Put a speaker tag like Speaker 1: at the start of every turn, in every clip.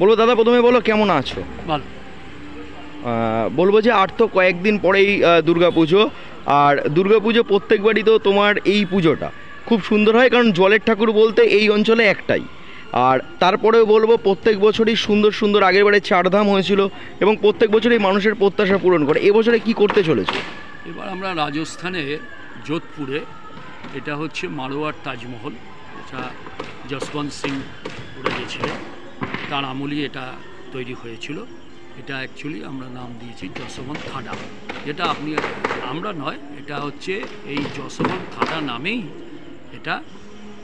Speaker 1: বলবো দাদা, প্রথমে বলো কেমন আছো?
Speaker 2: ভালো।
Speaker 1: বলবো যে আর তো কয়েকদিন পরেই দুর্গাপুজো, আর দুর্গাপুজো প্রত্যেকবারই তো তোমার এই পুজোটা খুব সুন্দর হয়, কারণ জলের ঠাকুর বলতে এই অঞ্চলে একটাই। আর তারপরেও বলবো প্রত্যেক বছরই সুন্দর সুন্দর, আগেরবারে চারধাম হয়েছিল এবং প্রত্যেক বছরই মানুষের প্রত্যাশা পূরণ করে। এবছরে কি করতে চলেছে?
Speaker 2: এবার আমরা রাজস্থানের যোধপুরে, এটা হচ্ছে মারোয়ার তাজমহল, এটা যশবন্ত সিং উড়ে গেছিলেন, তার আমলই এটা তৈরি হয়েছিল। এটা অ্যাকচুয়ালি আমরা নাম দিয়েছি যশবন্ত থাডা, যেটা আমরা নয়, এটা হচ্ছে এই যশবন্ত থাডা নামেই এটা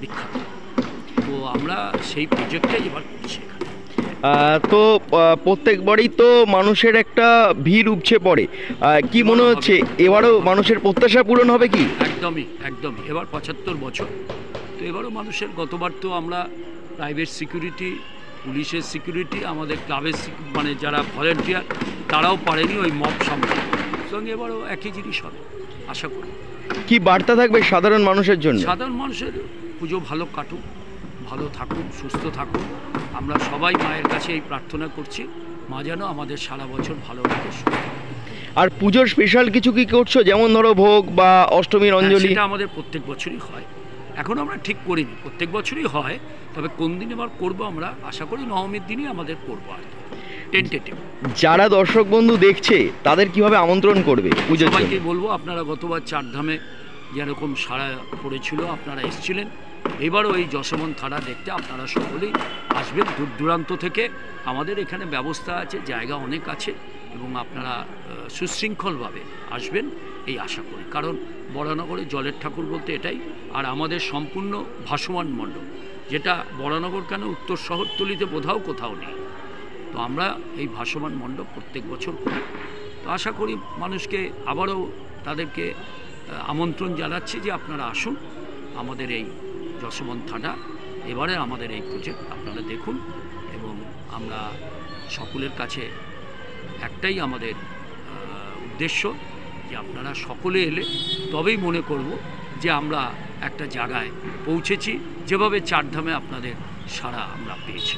Speaker 2: বিখ্যাত। তো আমরা সেই প্রজেক্টটাই এবার করছি এখানে।
Speaker 1: তো প্রত্যেকবারই তো মানুষের একটা ভিড় উপচে পড়ে, কি মনে হচ্ছে এবারও মানুষের প্রত্যাশা পূরণ হবে কি?
Speaker 2: একদমই একদমই, এবার 75 বছর, তো এবারও মানুষের, গতবার তো আমরা প্রাইভেট সিকিউরিটি, পুলিশের সিকিউরিটি, আমাদের ক্লাবের মানে যারা ভলেন্টিয়ার তারাও পারেনি ওই মব সামলাতে, সঙ্গে এবারও একই জিনিস হবে আশা করি।
Speaker 1: কি বার্তা থাকবে সাধারণ মানুষের জন্য?
Speaker 2: সাধারণ মানুষের পুজো ভালো কাটুক, ভালো থাকুন, সুস্থ থাকুন। আমরা সবাই মায়ের কাছে এই প্রার্থনা করছি, মা যেন আমাদের সারা বছর ভালো রাখে।
Speaker 1: আর পুজোর স্পেশাল কিছু কি করছো, যেমন ধরো ভোগ বা অষ্টমীর অঞ্জলি?
Speaker 2: সেটা আমাদের প্রত্যেক বছরই হয়, এখন আমরা ঠিক করিনি, প্রত্যেক বছরই হয়, তবে কোন দিন এবার করবো আমরা আশা করি নবমীর দিনই আমাদের করবো আর কি, টেন্টেটিভ।
Speaker 1: যারা দর্শক বন্ধু দেখছে তাদের কিভাবে আমন্ত্রণ করবে পুজোর জন্য?
Speaker 2: সবাইকে বলবো, আপনারা গতবার চারধামে যেরকম সাড়া পড়েছিল, আপনারা এসেছিলেন, এবারও এই যশবন্ত থাডা দেখতে আপনারা সকলেই আসবেন দূর দূরান্ত থেকে। আমাদের এখানে ব্যবস্থা আছে, জায়গা অনেক আছে, এবং আপনারা সুশৃঙ্খলভাবে আসবেন এই আশা করি, কারণ বরানগরে জলের ঠাকুর বলতে এটাই। আর আমাদের সম্পূর্ণ ভাসমান মণ্ডপ, যেটা বরানগর কেন উত্তর শহরতলিতে কোথাও নেই। তো আমরা এই ভাসমান মণ্ডপ প্রত্যেক বছর করি। তো আশা করি মানুষকে আবারও তাদেরকে আমন্ত্রণ জানাচ্ছি যে আপনারা আসুন আমাদের এই যশবন্ত থাডা, এবারে আমাদের এই প্রজেক্ট আপনারা দেখুন। এবং আমরা সকলের কাছে একটাই আমাদের উদ্দেশ্য যে আপনারা সকলে এলে তবেই মনে করব যে আমরা একটা জায়গায় পৌঁছেছি, যেভাবে চারধামে আপনাদের সাড়া আমরা পেয়েছি।